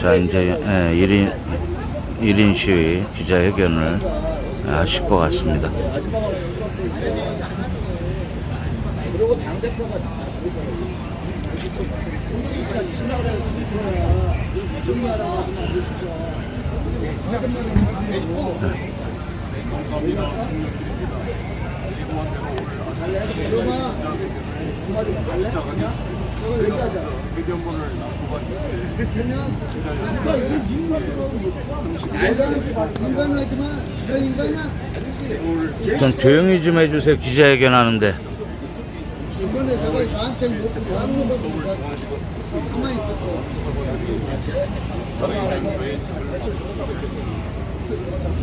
자, 이제 1인 시위 기자회견을 하실 것 같습니다. 그리고 당대표가 좀 조용히 좀 해주세요. 기자회견 하는데. 이번에 내가 나한테 못 하는 거 가만히 있었어.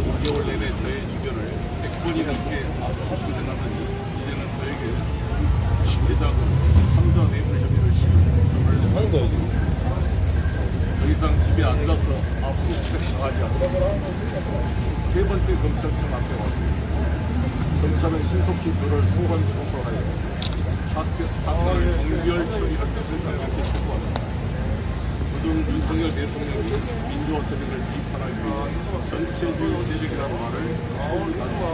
5개월 내내 저의 주변을 100번이 넘게 압수수색하더니 이제는 저에게 제작은 3자 뇌물 혐의를 심을 하고 있습니다. 더 이상 집에 앉아서 압수수색 당하지 않습니다. 세 번째 검찰청 앞에 왔습니다. 검찰은 신속히 저를 소관 조사하여 사건을 성결 처리할 것을 강력히 촉구합니다. 그중 윤석열 대통령이 민주화 세력을 비판하기 위해 전체주의 세력이라는 말을 사용했습니다.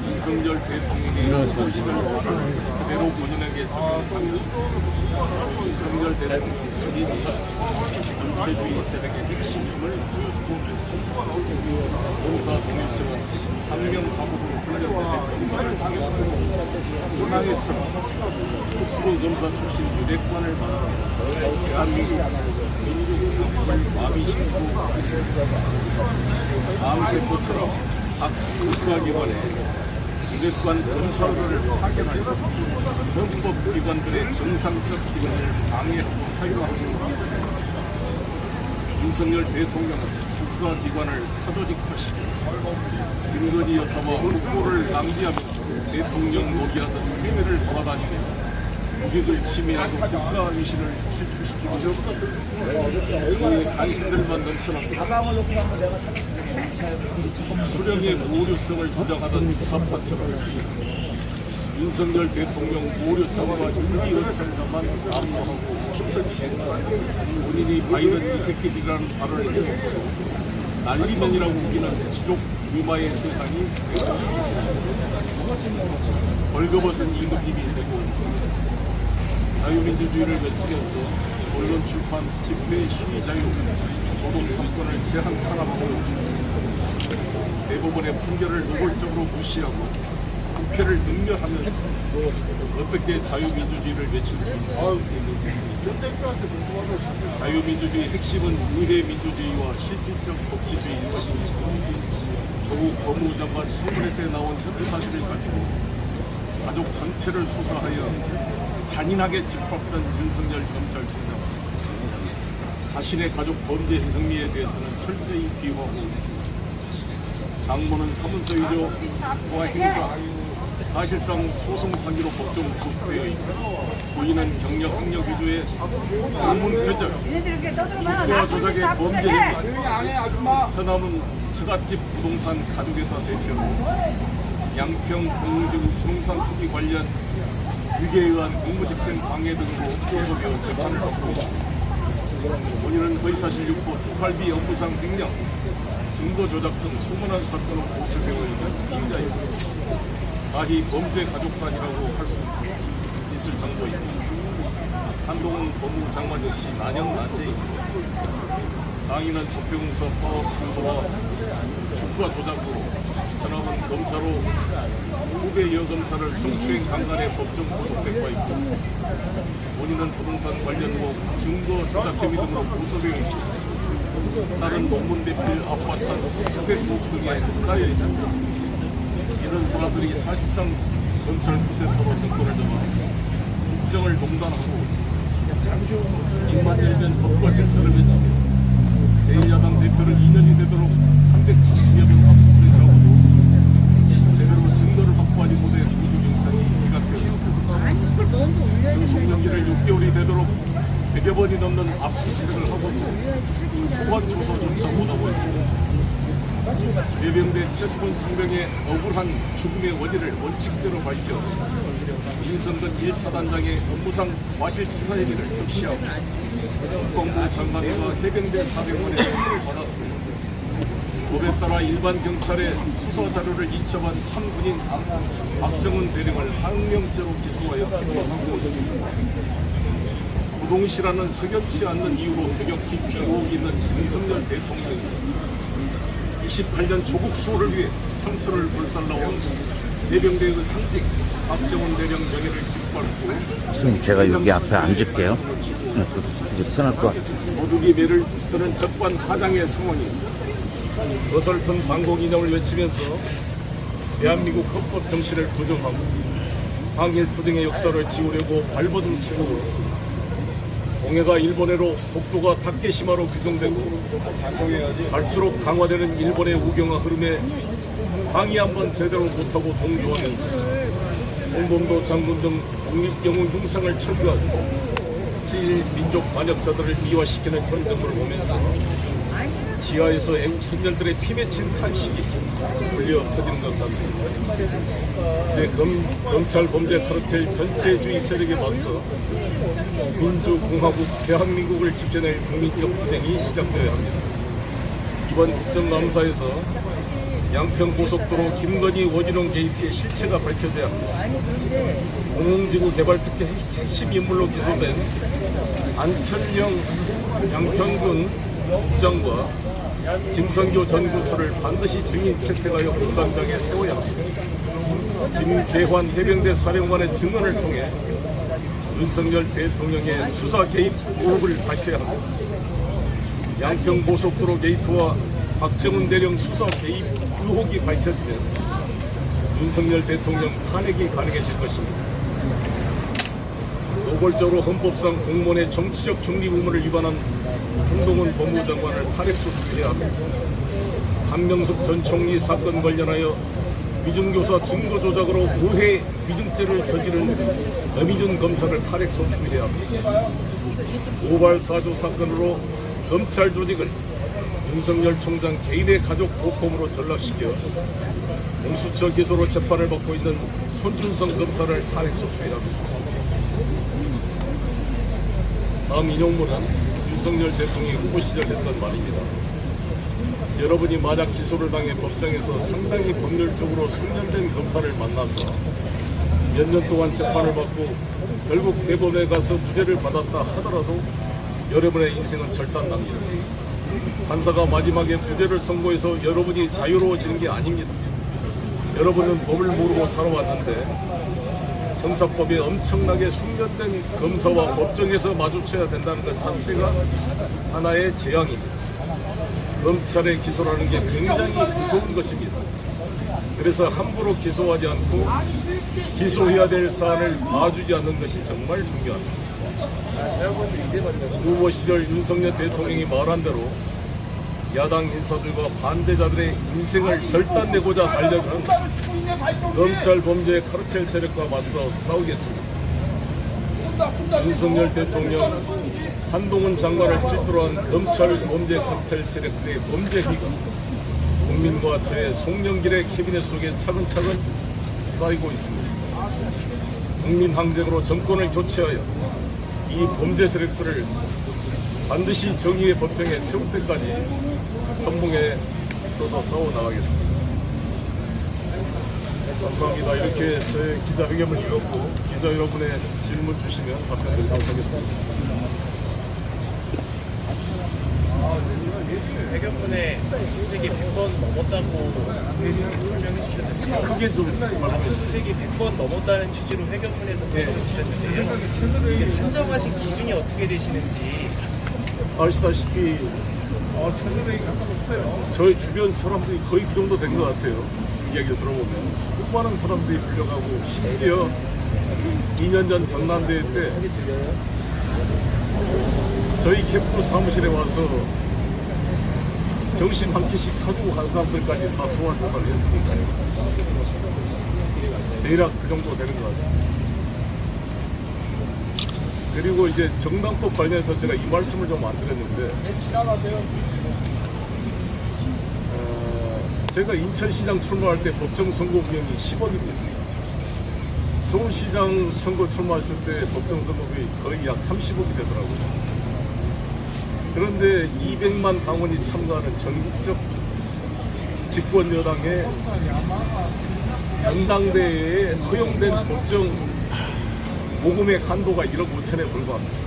윤석열 대통령의 소신을 그대로 본인에게 적용하며 윤석열 대통령 승인이 전체주의 세력의 핵심임을 보여주고 있습니다. 검사 동일체원 3명 감옥으로 훈련된 검사를 당했습니다. 호남에처럼 특수부 검사 출신 유대관을 만나 대한민국 민주국을 마음이 심고 있습니다. 암세포처럼 각 국가기관에 유대관 검사를 파견하여 헌법기관들의 정상적 기능을 방해하고 사유하고 있습니다. 윤석열 대통령은 국가기관을 사조직화시키고 김건희 여사와 국고를 낭비하면서 대통령 노기하던 행위를 돌아다니며 국익을 침해하고 국가 위신을 실추시키고 있습니다. 그의 간신들만 넘쳐납니다. 수령의 모류성을 주장하던 주사파처럼 윤석열 대통령 모류성과 인기의찰만 암호하고 본인이 바이든 이 새끼들이라는 발언을 해놓고 난리면이라고 우기는 지독 유마의 세상이 되고 있습니다. 벌거벗은 임금님이 되고 있습니다. 자유민주주의를 외치면서 언론 출판 집회 시위 자유 노동 성권을 제한 탄압하고 있습니다. 대법원의 판결을 노골적으로 무시하고 국회를 능멸하면서 어떻게 자유민주주의를 외칠 수 있습니까? 자유민주주의의 핵심은 의례민주주의와 실질적 법치주의인 것입니다. 조국 법무장관 신문회 때 나온 현대사실을 가지고 가족 전체를 수사하여 잔인하게 짓밟던 윤석열 검찰총장 자신의 가족 범죄 행위에 대해서는 철저히 비호하고 있습니다. 장모는 사문서이죠. 와 행사 사실상 소송 상기로 법정 구속되어 있고 부인은 경력 학력 위주의 공문 표절 주가 조작의 범죄 행위 처남은 처갓집 부동산 가족회사 대표 양평 공중 부동산 투기 관련 유기에 의한 공무집행 방해 등으로 소송되어 재판을 받고 있습니다. 본인은 허위사실 유포, 특활비 업무상 횡령, 증거 조작 등 수많은 사건으로 고소되어 있는 피의자입니다. 다히 범죄 가족단이라고 할 수 있을 정도입니다. 한동훈 법무장관 역시 난형 난제입니다. 장인은 적폐공사 파업 행보와 주가 조작으로 전함은 검사로 후배 여검사를 성추행 강간의 법정 구속된 바 있고 본인은 부동산 관련 의혹, 증거 조작 혐의 등으로 고소되어 있고 다른 논문 대필 압박한 수백 목 등에 쌓여 있습니다. 이런 사람들이 사실상 검찰 쿠데타로 정권을 잡아 국정을 농단하고 있습니다. 입만 열면 법과 질서를 외치며 제1야당 대표를 2년이 되도록 370여 명 압수수색하고도 제대로 증거를 확보하지 못해 우수경찰이 기각되었습니다. 승소연기를 6개월이 되도록 100여 번이 넘는 압수수색을 하고도 소관 조사조차 못하고 있습니다. 예병대 최수근 상병의 억울한 죽음의 원인을 원칙대로 밝혀 인선근 1사단장의 업무상 과실치사 행위를 적시하고 국방부 장관과 해병대 사령관의 승인을 받았습니다. 법에 따라 일반 경찰의 수사 자료를 이첩한 참군인 박정훈 대령을 항명죄로 기소하여 기소하고 있습니다. 부동시라는 석연치 않는 이유로 배격 기피 의혹이 있는 윤석열 대통령이 28년 조국 수호를 위해 청춘을 불살라온 해병대의 상징 박정훈 대령 명예를 짓밟고 선생님, 제가 여기 앞에 앉을게요. 이게 편할 것 같아요. 도둑이 매를 뜨는 적반 하장의 상황이 어설픈 반공 이념을 외치면서 대한민국 헌법 정신을 부정하고 항일 투쟁의 역사를 지우려고 발버둥 치고 있습니다. 공해가 일본해로 독도가 다케시마로 규정되고 갈수록 강화되는 일본의 우경화 흐름에 항의 한번 제대로 못하고 동조하면서 홍범도 장군 등 독립영웅 흉상을 철거하고 질 민족 반역자들을 미화시키는 전쟁을 보면서 지하에서 애국 선열들의 피 맺힌 탄식이 울려 터지는 것 같습니다. 네, 검찰 범죄 카르텔 전체주의 세력에 맞서 민주공화국 대한민국을 지켜낼 국민적 투쟁이 시작되어야 합니다. 이번 국정감사에서 양평 고속도로 김건희 원희룡 게이트의 실체가 밝혀져야 합니다. 공공지구 개발 특혜 핵심 인물로 기소된 안철영 양평군 국장과 김성교 전 교수를 반드시 증인 채택하여 공감장에 세워야 합니다. 김계환 해병대 사령관의 증언을 통해 윤석열 대통령의 수사 개입 의혹을 밝혀야 합니다. 양평 고속도로 게이트와 박정훈 대령 수사 개입 의혹이 밝혀지면 윤석열 대통령 탄핵이 가능해질 것입니다. 노골적으로 헌법상 공무원의 정치적 중립 의무를 위반한 한동훈 법무장관을 탄핵 소추해야 합니다. 한명숙 전 총리 사건 관련하여 위증교사 증거 조작으로 의회 위증죄를 저지른 엄희준 검사를 탄핵 소추해야 합니다. 오발 사조 사건으로 검찰 조직을 윤석열 총장 개인의 가족 보험으로 전락시켜 공수처 기소로 재판을 받고 있는 손준성 검사를 탄핵 소추해야 합니다. 다음 인용문은 윤석열 대통령이 후보 시절 했던 말입니다. 여러분이 만약 기소를 당해 법정에서 상당히 법률적으로 숙련된 검사를 만나서 몇 년 동안 재판을 받고 결국 대법원에 가서 무죄를 받았다 하더라도 여러분의 인생은 절단납니다. 판사가 마지막에 무죄를 선고해서 여러분이 자유로워지는 게 아닙니다. 여러분은 법을 모르고 살아왔는데 형사법에 엄청나게 숙련된 검사와 법정에서 마주쳐야 된다는 것 자체가 하나의 재앙입니다. 검찰의 기소라는 게 굉장히 무서운 것입니다. 그래서 함부로 기소하지 않고 기소해야 될 사안을 봐주지 않는 것이 정말 중요합니다. 후보 시절 윤석열 대통령이 말한 대로 야당 인사들과 반대자들의 인생을 절단내고자 달려드는 검찰 범죄 카르텔 세력과 맞서 싸우겠습니다. 윤석열 대통령, 한동훈 장관을 필두로 한 검찰 범죄 카르텔 세력들의 범죄 기가 국민과 저의 송영길의 캐비넷 속에 차근차근 쌓이고 있습니다. 국민 항쟁으로 정권을 교체하여 이 범죄 세력들을 반드시 정의의 법정에 세울 때까지 선봉에 서서 싸워나가겠습니다. 감사합니다. 이렇게 저의 기자회견을 이뤘고 기자 여러분의 질문 주시면 답변드리도록 하겠습니다. 회견문에 수색이 100번 넘었다고 설명해 주셨는데 크게 좀 말씀해 주세요. 수색이 100번 넘었다는 취지로 회견문에서 설명해 주셨는데요. 이게 산정하신 기준이 어떻게 되시는지 아시다시피 저희 주변 사람들이 거의 그 정도 된 것 같아요. 이야기를 들어보면 수많은 사람들이 불려가고 심지어 2년 전 전남대회 때 저희 캠프 사무실에 와서 정신 한 캔씩 사주고 간 사람들까지 다 소환 조사를 했으니까요. 대략 그 정도 되는 것 같습니다. 그리고 이제 정당법 관련해서 제가 이 말씀을 좀 안 드렸는데 제가 인천시장 출마할 때 법정 선거 비용이 10억입니다. 서울시장 선거 출마했을 때 법정 선거 비용이 거의 약 30억이 되더라고요. 그런데 200만 당원이 참가하는 전국적 집권 여당의 전당대회에 허용된 법정 모금의 한도가 1억 5천에 불과합니다.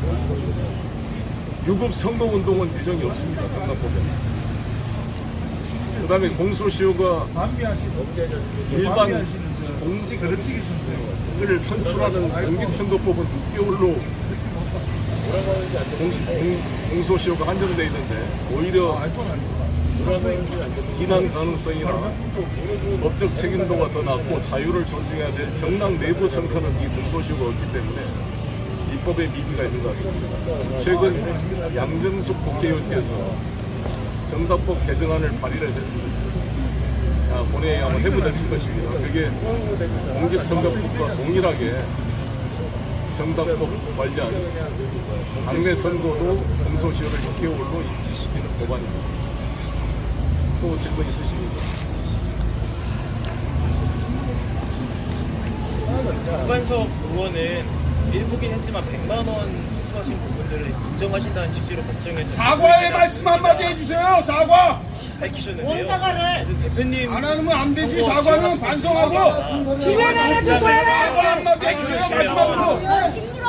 유급 선거운동은 규정이 없습니다. 정당법에. 그 다음에 공소시효가 일반 공직을 선출하는 공직선거법은 6개월로 공소시효가 한정되어 있는데 오히려 비난 가능성이나 법적 책임도가 더 낮고 자유를 존중해야 될 정당 내부 선거는 이 공소시효가 없기 때문에 입법의 미기가 있는 것 같습니다. 최근 양정숙 국회의원께서 정당법 개정안을 발의를 했습니다. 본회의에 아마 회부됐을 것입니다. 그게 공직선거법과 동일하게 정당법 관련 당내 선거도 공소시효를 6개월로 인치시키는 법안입니다. 또 질문 있으십니까? 박관석 의원은 일부긴 했지만 100만 원 수수하신 부분들을 인정하신다는 취지로 법정에서 사과의 말씀 한마디 해주세요. 사과. 밝히셨는데요. 대표님 안 하면 안 되지. 사과는 반성하고. 기회를 해주세요. 사과 한마디 해주세요. 마지막으로.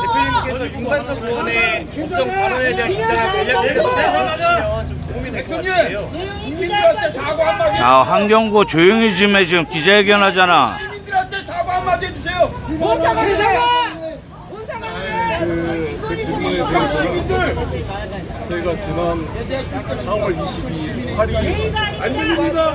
대표님께서 윤관석 의원의 법정 발언에 대한 입장을 간략히 해주시면 좀 도움이 될 것 같아요. 시민들한테 사과 한마디. 자, 황경구 조용히 좀 해. 지금 기자회견 하잖아. 시민들한테 사과 한마디 해주세요. 그 질문에 대해서 시민들. 저희가 지난 4월 22일 파리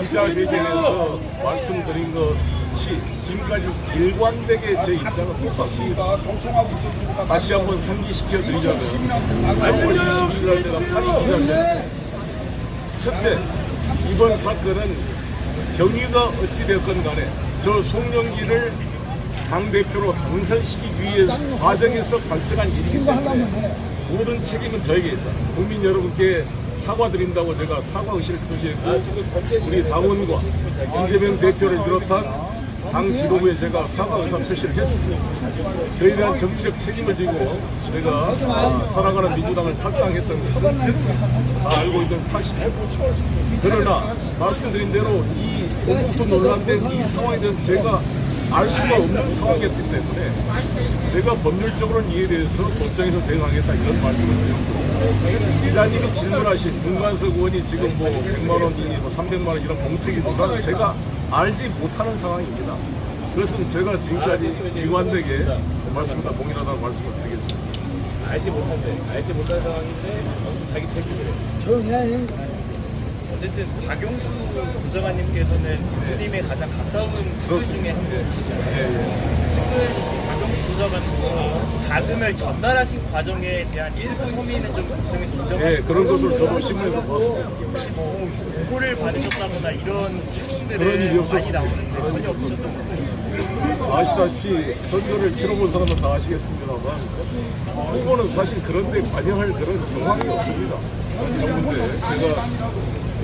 기자회견에서 말씀드린 것이 지금까지 일관되게 제 입장은 똑같습니다. 경청하고 있었습니다. 다시 한번 상기시켜 드리자면 4월 22일 날 내가 파리 기자회견 첫째, 이번 사건은 경위가 어찌되었건 간에 저 송영기를 당대표로 당선시키기 위해 과정에서 발생한 일이기 때문에 모든 책임은 저에게 있다. 국민 여러분께 사과드린다고 제가 사과의식을 표시했고 우리 당원과 이재명 대표를 비롯한 당 지도부에 제가 사과 의사 표시를 했습니다. 그에 대한 정치적 책임을 지고 제가 살아가는 민주당을 탈당했던 것은 다 알고 있는 사실이에요. 그러나 말씀드린 대로 이 공국도 논란된 이 상황에 대한 제가 알 수가 없는 상황이었기 때문에 제가 법률적으로는 이에 대해서 법정에서 대응하겠다 이런 말씀을 드렸고 기자님이 질문하신 윤관석 의원이 지금 뭐 100만 원이 뭐 300만 원 이런 공택이보다는 제가 알지 못하는 상황입니다. 그것은 제가 지금까지 일관되게 말씀과 동일하다고 말씀을 드리겠습니다. 알지 못한 상황인데 자기 책임을 조용히 해. 어쨌든 박용수 부장관님께서는 대표님의 가장 가까운 친구 중에 한 분이시죠. 측근이신 박용수 부장관님이 자금을 전달하신 과정에 대한 일부 혐의는 좀 법정에서 인정하시고 그런 것을 저도 신문에서 봤습니다. 혹시 뭐 보고를 받으셨다거나 이런 그런 일이 추궁들은 없었습니다. 많이 나오는데 전혀 없으셨던 거예요. 아시다시피 선거를 치러본 사람은 다 아시겠습니다만 후보는 사실 그런데 관여할 그런 경황이 없습니다. 이런 문제 제가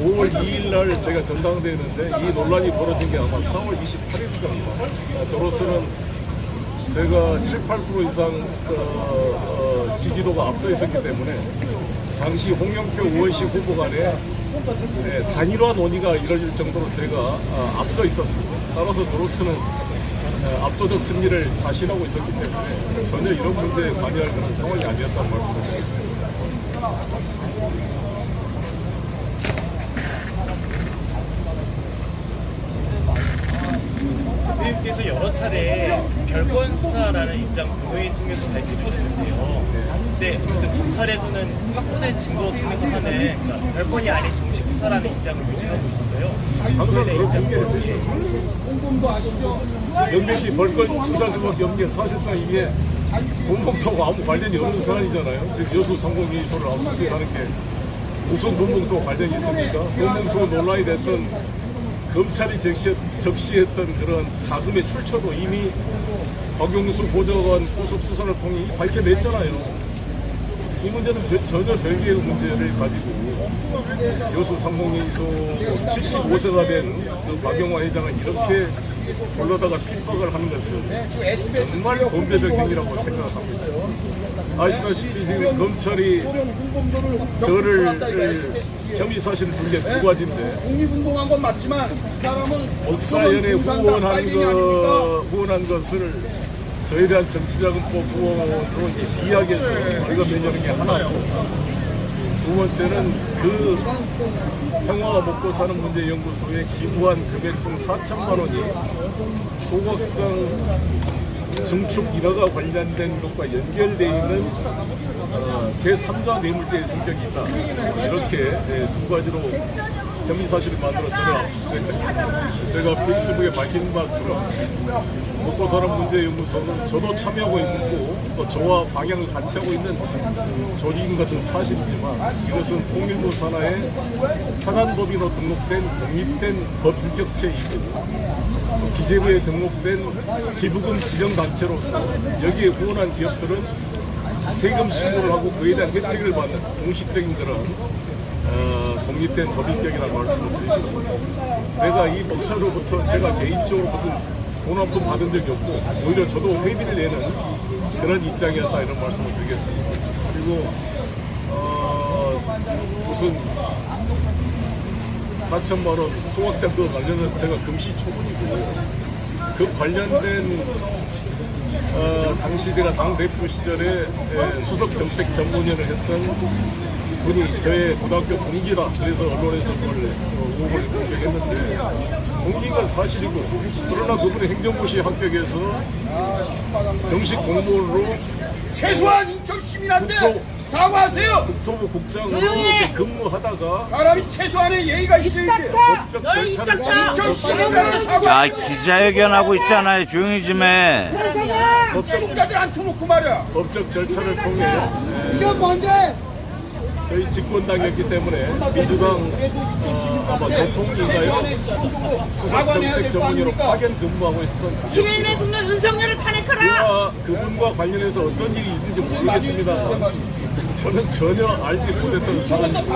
5월 2일 날 제가 전당대회였는데 이 논란이 벌어진 게 아마 4월 28일입니다. 저로서는 제가 7~8% 이상 지지도가 앞서 있었기 때문에 당시 홍영표 의원식 후보 간에 단일화 논의가 이뤄질 정도로 제가 앞서 있었습니다. 따라서 저로서는 압도적 승리를 자신하고 있었기 때문에 전혀 이런 문제에 관여할 그런 상황이 아니었다는 말씀을 드리겠습니다. 대표님께서 여러 차례 별건 수사라는 입장 본회의 통해서 밝혀주셨는데요. 근데 검찰에서는 확보된 증거 통해서 하는 그러니까 별건이 아닌 정식 수사라는 입장을 유지하고 있어서요. 항상 의 그런 입장은 공개를 명백히 벌건 수사할 수밖에 없는 게 사실상 이게 돈봉투하고 아무 관련이 없는 사안이잖아요. 지금 여수 상공기소를 압수수색하는 게 무슨 돈봉투와 관련이 있습니까? 돈봉투 논란이 됐던 검찰이 적시했던 그런 자금의 출처도 이미 박용수 보좌관 구속 수사를 통해 밝혀냈잖아요. 이 문제는 전혀 별개의 문제를 가지고 여수 상공기소 75세가 된 그 박영화 회장은 이렇게 불러다가 핍박을 하는 것은 정말 범죄적 행위라고 생각합니다. 아시다시피 지금 검찰이 저를 혐의 사실 두개 두 가지인데 독립운동한 건 맞지만 이 사람은 목사연에 후원한 것을 저에 대한 정치자금법 후원으로 이야기해서 우리가 매겨는 게 하나고, 두 번째는 그 평화가 먹고 사는 문제 연구소에 기부한 금액 중 4천만 원이 소각장 증축 일화가 관련된 것과 연결되어 있는 제3자 뇌물죄의 성격이 있다. 이렇게 두 가지로 혐의 사실을 만들어 저를 압수수색했습니다. 제가 페이스북에 밝힌 것처럼 먹고 사는 문제 연구소는 저도 참여하고 있고 또 저와 방향을 같이 하고 있는 조직인 것은 사실이지만, 이것은 통일부 산하의 사단법인으로 등록된 독립된 법인격체이고 기재부에 등록된 기부금 지정단체로서 여기에 후원한 기업들은 세금 신고를 하고 그에 대한 혜택을 받는 공식적인 그런 독립된 법인격이라는 말씀을 드립니다. 내가 이 목사로부터 제가 개인적으로 무슨 돈 한 푼 받은 적이 없고 오히려 저도 회비를 내는 그런 입장이었다, 이런 말씀을 드리겠습니다. 그리고 무슨 4천만 원 소각장 그 관련은 제가 금시초문이고, 그 관련된 당시 제가 당대표 시절에 수석 정책 전문위원을 했던 분이 저의 고등학교 동기다. 그래서 언론에서 그걸 의혹을 공개했는데 동기가 사실이고, 그러나 그분의 행정고시 합격해서 정식 공무원으로 최소한 인천 시민한테 사과하세요. 국토부 국장으로 근무하다가 사람이 최소한의 예의가 있어야지. 법적 절차를 인천 시민한테 사과. 아, 기자회견하고 있잖아요. 조용히 좀 해. 시청자들 앉혀놓고 말이야. 법적 절차를 통해 이건 뭔데? 저희 집권당이었기 때문에 민주당 아마 교통인가요? 수석 정책 전문위로 파견 근무하고 있었던 김일배 국민 윤석열을 탄핵하라! 그분과 관련해서 어떤 일이 있는지 모르겠습니다. 저는 전혀 알지 못했던 사람이고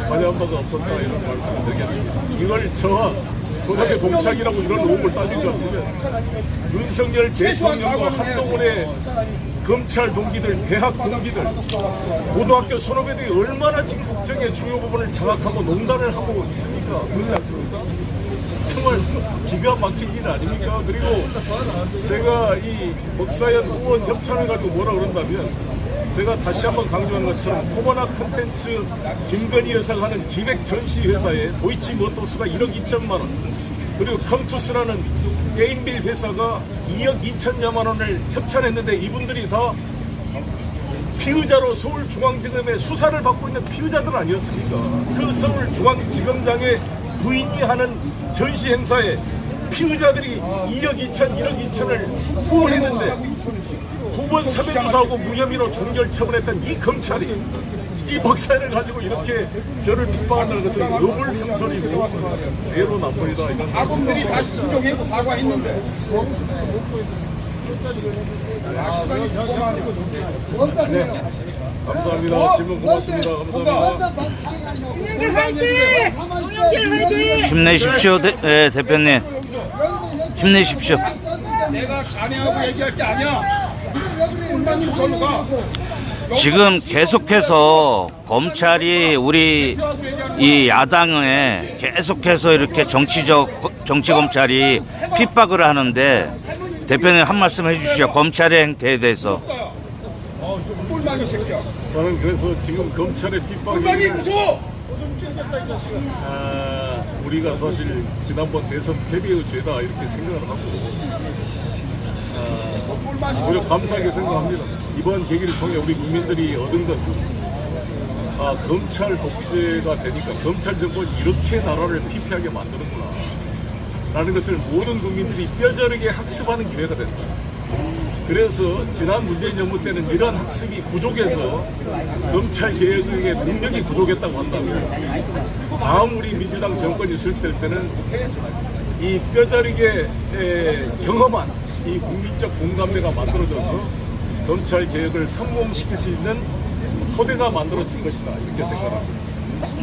관여한 바가 없었다, 이런 말씀을 드리겠습니다. 이걸 저와 고등학교 동창이라고 이런 의혹을 따진 것 같으면 윤석열 대통령과 한동훈의 검찰 동기들, 대학 동기들, 고등학교 선후배들이 얼마나 지금 국정의 주요 부분을 장악하고 농단을 하고 있습니까? 그렇지 않습니까? 정말 기가 막힌 일 아닙니까? 그리고 제가 이 목사연 후원 협찬을 가지고 뭐라 그런다면, 제가 다시 한번 강조한 것처럼 코바나 콘텐츠 김건희 여사가 하는 기획 전시 회사에 도이치모터스가 1억 2천만 원, 그리고 컴투스라는 게임빌 회사가 2억 2천여만 원을 협찬했는데 이분들이 다 피의자로 서울중앙지검에 수사를 받고 있는 피의자들 아니었습니까? 그 서울중앙지검장의 부인이 하는 전시 행사에 피의자들이 2억 2천, 1억 2천을 후원했는데 9번 사면조사하고 무혐의로 종결 처분했던 이 검찰이 이 목사를 가지고 이렇게 저를 핍박한다는 것은 어불성설이고 애로 나쁘리다, 이런 아군들이 다시 인정하고 사과했는데. 네. 감사합니다. 질문 고맙습니다. 감사합니다. 동영길 화이팅! 동영길 화이팅! 힘내십시오, 대표님. 힘내십시오. 내가 자네하고 얘기할 게 아니야. 꿀마님 절로 가. 지금 계속해서 검찰이 우리 이 야당에 계속해서 이렇게 정치 검찰이 핍박을 하는데, 대표님 한 말씀 해주시죠. 검찰의 행태에 대해서. 꿀마님 새끼야. 저는 그래서 지금 검찰의 꿀마님 핍박이 무서워. 우리가 사실 지난번 대선 패배의 죄다, 이렇게 생각을 하고 오히려 감사하게 생각합니다. 이번 계기를 통해 우리 국민들이 얻은 것은 검찰 독재가 되니까 검찰 정권이 이렇게 나라를 피폐하게 만드는구나 라는 것을 모든 국민들이 뼈저리게 학습하는 기회가 된다. 그래서 지난 문재인 정부 때는 이러한 학습이 부족해서 검찰 개혁의 능력이 부족했다고 한다면, 다음 우리 민주당 정권이 수립될 때는 이 뼈저리게 경험한 이 국민적 공감대가 만들어져서 검찰 개혁을 성공시킬 수 있는 토대가 만들어진 것이다, 이렇게 생각합니다.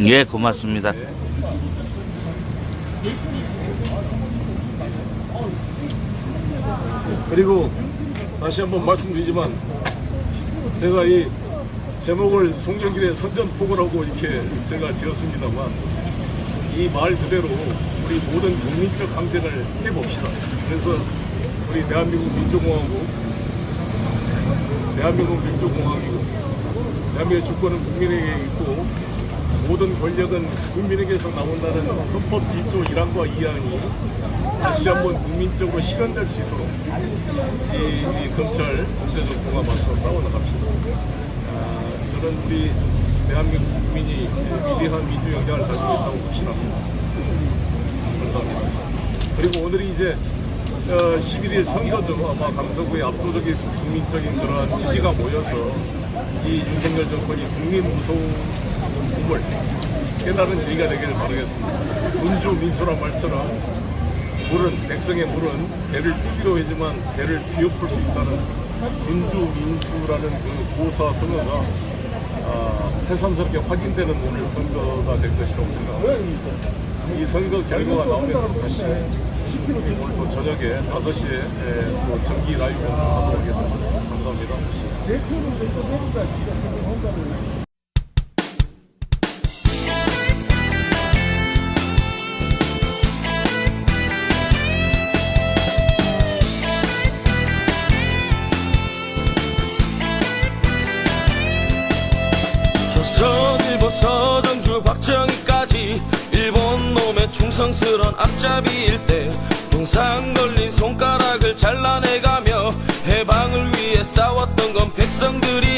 예, 고맙습니다. 그리고 다시 한번 말씀드리지만 제가 이 제목을 송영길의 선전포고라고 이렇게 제가 지었습니다만 이 말 그대로 우리 모든 국민적 항쟁을 해봅시다. 그래서 우리 대한민국 민주공화국, 대한민국 민주공화국이고 대한민국의 주권은 국민에게 있고 모든 권력은 국민에게서 나온다는 헌법 기초 1항과 2항이 다시 한번 국민적으로 실현될 수 있도록 이 검찰 범죄정부가 맞서 싸워나갑시다. 저는 우리 대한민국 국민이 위대한 민주 영향을 가지고 있다고 확신합니다. 감사합니다. 그리고 오늘이 이제 11일 선거죠. 아마 강서구의 압도적인 국민적인 그런 지지가 모여서 이 윤석열 정권이 국민 무서움을 깨달은 얘기가 되기를 바라겠습니다. 군주 민수란 말처럼 물은, 백성의 물은 배를 뚫기로 하지만 배를 뒤엎을 수 있다는 군주 민수라는 그 고사 선언가 새삼스럽게 확인되는 오늘 선거가 될 것이라고 생각합니다. 이 선거 결과가 나오면서 다시 오늘 또 저녁에 5시에 또 정기 라이브 방송하도록 하겠습니다. 감사합니다. 조선일보 서정주 박정희까지 일본 놈의 충성스런 앞잡이일 때 동상 걸린 손가락을 잘라내가며 해방을 위해 싸웠던 건 백성들이